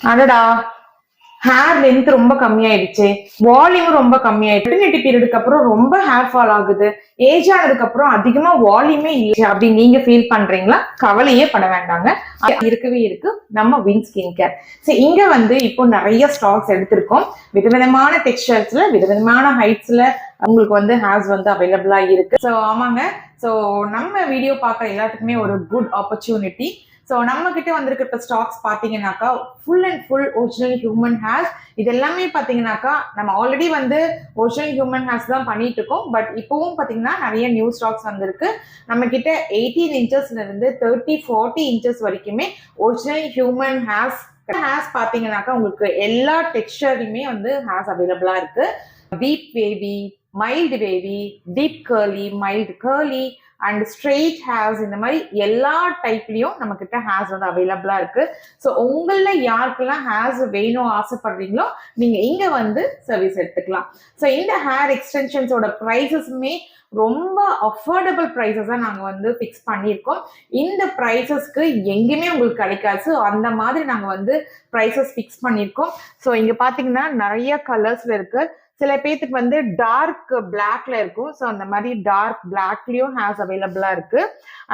அடடா, hair length ரொம்ப கம்மியாயிடுச்சு, வால்யூம் ரொம்ப கம்மியாயிடுச்சு. மெட்டர்னிட்டி பீரியடுக்கு அப்புறம் ரொம்ப ஹேர் ஃபால் ஆகுது, ஏஜ் ஆனதுக்கு அப்புறம் அதிகமா வால்யூமே இல்லை அப்படின்னு நீங்க ஃபீல் பண்றீங்களா? கவலையே பட வேண்டாங்க, இருக்கவே இருக்கு நம்ம வின் ஸ்கின் கேர். சரி, இங்க வந்து இப்போ நிறைய ஸ்டாக்ஸ் எடுத்திருக்கோம். விதவிதமான டெக்ஸ்டர்ஸ்ல, விதவிதமான ஹைட்ஸ்ல உங்களுக்கு வந்து ஹேர்ஸ் வந்து அவைலபிளா இருக்கு. ஸோ ஆமாங்க, ஸோ நம்ம வீடியோ பார்க்குற எல்லாத்துக்குமே ஒரு குட் ஆப்பர்ச்சுனிட்டி. ஸோ நம்ம கிட்ட வந்திருக்க ஸ்டாக்ஸ் பார்த்தீங்கன்னாக்கா full and full original human hairs. இது எல்லாமே பார்த்தீங்கன்னாக்கா நம்ம ஆல்ரெடி வந்து ஒரிஜினல் ஹியூமன் ஹேர்ஸ் தான் பண்ணிட்டு இருக்கோம். பட் இப்போவும் பார்த்தீங்கன்னா நிறைய நியூ ஸ்டாக்ஸ் வந்திருக்கு. நம்ம கிட்ட 18 இன்ச்சஸ்ல இருந்து 30-40 இன்ச்சஸ் வரைக்குமே ஒரிஜினல் ஹியூமன் ஹேர்ஸ் பார்த்தீங்கன்னாக்கா உங்களுக்கு எல்லா டெக்ஸ்டர்லையுமே வந்து ஹேர்ஸ் அவைலபிளா இருக்கு. Deep wavy, mild wavy, deep curly, mild curly and straight hairs, இந்த மாதிரி எல்லா டைப்லயும் நம்ம கிட்ட ஹேர்ஸ் வந்து அவைலபிளா இருக்கு. ஸோ உங்கள யாருக்கெல்லாம் ஹேர்ஸ் வேணும் ஆசைப்படுறீங்களோ நீங்க இங்க வந்து சர்வீஸ் எடுத்துக்கலாம். ஸோ இந்த ஹேர் எக்ஸ்டென்ஷன்ஸோட ப்ரைஸஸுமே ரொம்ப அஃபோர்டபுள் ப்ரைஸஸ் தான் நாங்கள் வந்து ஃபிக்ஸ் பண்ணியிருக்கோம். இந்த ப்ரைஸஸ்க்கு எங்கேயுமே உங்களுக்கு கிடைக்காது. ஸோ அந்த மாதிரி நாங்கள் வந்து ப்ரைஸஸ் ஃபிக்ஸ் பண்ணியிருக்கோம். ஸோ இங்கே பார்த்தீங்கன்னா நிறைய கலர்ஸ்ல இருக்கு. சில பேத்துக்கு வந்து டார்க் பிளாக்ல இருக்கும். ஸோ அந்த மாதிரி டார்க் பிளாக்லயும் ஹேர்ஸ் அவைலபிளா இருக்கு.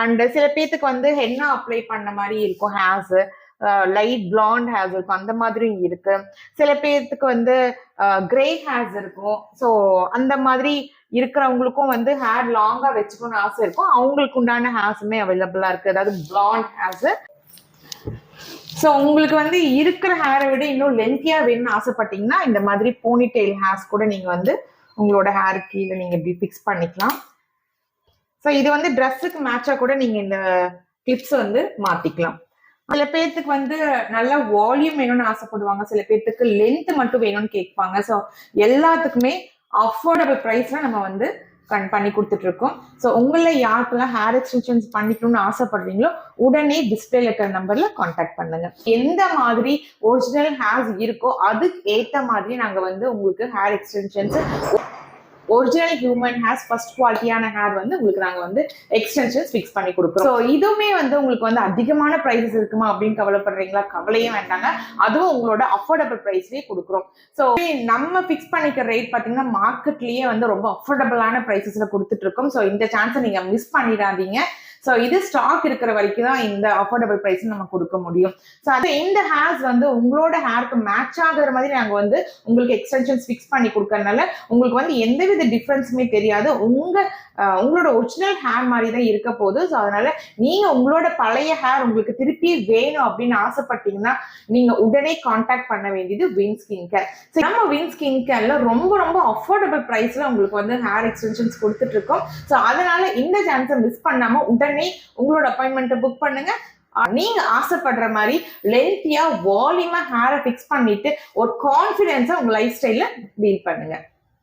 அண்ட் சில பேத்துக்கு வந்து ஹென்னா அப்ளை பண்ண மாதிரி இருக்கும் ஹேர்ஸ், லைட் பிளாண்ட் ஹேர்ஸ் இருக்கும், அந்த மாதிரியும் இருக்கு. சில பேத்துக்கு வந்து கிரே ஹேர்ஸ் இருக்கும். ஸோ அந்த மாதிரி இருக்கிறவங்களுக்கும் வந்து ஹேர் லாங்கா வச்சுக்கணும்னு ஆசை இருக்கும். அவங்களுக்கு உண்டான ஹேர்ஸுமே அவைலபிளா இருக்கு, அதாவது பிளாண்ட் ஹேர்ஸ். ஸோ உங்களுக்கு வந்து இருக்கிற ஹேரை விட இன்னும் லென்த்தியா வேணும்னு ஆசைப்பட்டீங்கன்னா இந்த மாதிரி போனி டெயில் ஹேர்ஸ் கூட நீங்க வந்து உங்களோட ஹேர் கீழே நீங்க இப்படி ஃபிக்ஸ் பண்ணிக்கலாம். ஸோ இது வந்து ட்ரெஸ்ஸுக்கு மேட்சா கூட நீங்க இந்த கிளிப்ஸ் வந்து மாத்திக்கலாம். சில பேர்த்துக்கு வந்து நல்ல வால்யூம் வேணும்னு ஆசைப்படுவாங்க, சில பேர்த்துக்கு லென்த் மட்டும் வேணும்னு கேட்பாங்க. ஸோ எல்லாத்துக்குமே அஃபோர்டபுள் ப்ரைஸ்ல நம்ம வந்து பண்ணி கொடுத்துட்டு இருக்கோம். ஸோ உங்களை யாருக்கெல்லாம் ஹேர் எக்ஸ்டென்ஷன்ஸ் பண்ணிக்கணும்னு ஆசைப்படுறீங்களோ உடனே டிஸ்பிளேல இருக்கிற நம்பர்ல கான்டாக்ட் பண்ணுங்க. எந்த மாதிரி ஒரிஜினல் ஹேர்ஸ் இருக்கோ அதுக்கு ஏற்ற மாதிரி நாங்க வந்து உங்களுக்கு hair extensions, original human hairs, first குவாலிட்டியான ஹேர் வந்து உங்களுக்கு நாங்க வந்து எக்ஸ்டென்ஷன்ஸ் ஃபிக்ஸ் பண்ணி கொடுக்குறோம். ஸோ இதுவுமே வந்து உங்களுக்கு வந்து அதிகமான ப்ரைஸஸ் இருக்குமா அப்படின்னு கவலைப்படுறீங்களா? கவலையே வேண்டாங்க, அதுவும் உங்களோட அஃபோர்டபுள் ப்ரைஸ்லேயே கொடுக்குறோம். ஸோ நம்ம ஃபிக்ஸ் பண்ணிக்கிற ரேட் பார்த்தீங்கன்னா மார்க்கெட்லேயே வந்து ரொம்ப அஃபோர்டபுளான ப்ரைஸஸ்ல கொடுத்துட்டு இருக்கோம். ஸோ இந்த சான்ஸை நீங்க மிஸ் பண்ணிடாதீங்க. ஸோ இது ஸ்டாக் இருக்கிற வரைக்கும் தான் இந்த அஃபோர்டபுள் ப்ரைஸ் நம்ம கொடுக்க முடியும். ஸோ அது இந்த ஹேர்ஸ் வந்து உங்களோட ஹேருக்கு மேட்ச் ஆகுற மாதிரி நாங்கள் வந்து உங்களுக்கு எக்ஸ்டென்ஷன்ஸ் ஃபிக்ஸ் பண்ணி கொடுக்கறதுனால உங்களுக்கு வந்து எந்தவித டிஃப்ரென்ஸுமே தெரியாது. உங்களோட ஒரிஜினல் ஹேர் மாதிரி தான் இருக்க போகுது. ஸோ அதனால நீங்க உங்களோட பழைய ஹேர் உங்களுக்கு திருப்பி வேணும் அப்படின்னு ஆசைப்பட்டீங்கன்னா நீங்க உடனே கான்டாக்ட் பண்ண வேண்டியது வின் ஸ்கின் கேர். நம்ம வின் ஸ்கின் கேர்ல ரொம்ப ரொம்ப அஃபோர்டபுள் ப்ரைஸ்ல உங்களுக்கு வந்து ஹேர் எக்ஸ்டென்ஷன்ஸ் கொடுத்துட்டு இருக்கோம். ஸோ அதனால இந்த சான்ஸை மிஸ் பண்ணாம உடனே உங்களோட அப்பாயின்மெண்ட்டை புக் பண்ணுங்க. நீங்க ஆசைப்படுற மாதிரி லென்த்தியா வால்யூமா ஹேரை ஃபிக்ஸ் பண்ணிட்டு ஒரு கான்ஃபிடென்ஸா உங்க லைஃப் ஸ்டைல டீல் பண்ணுங்க.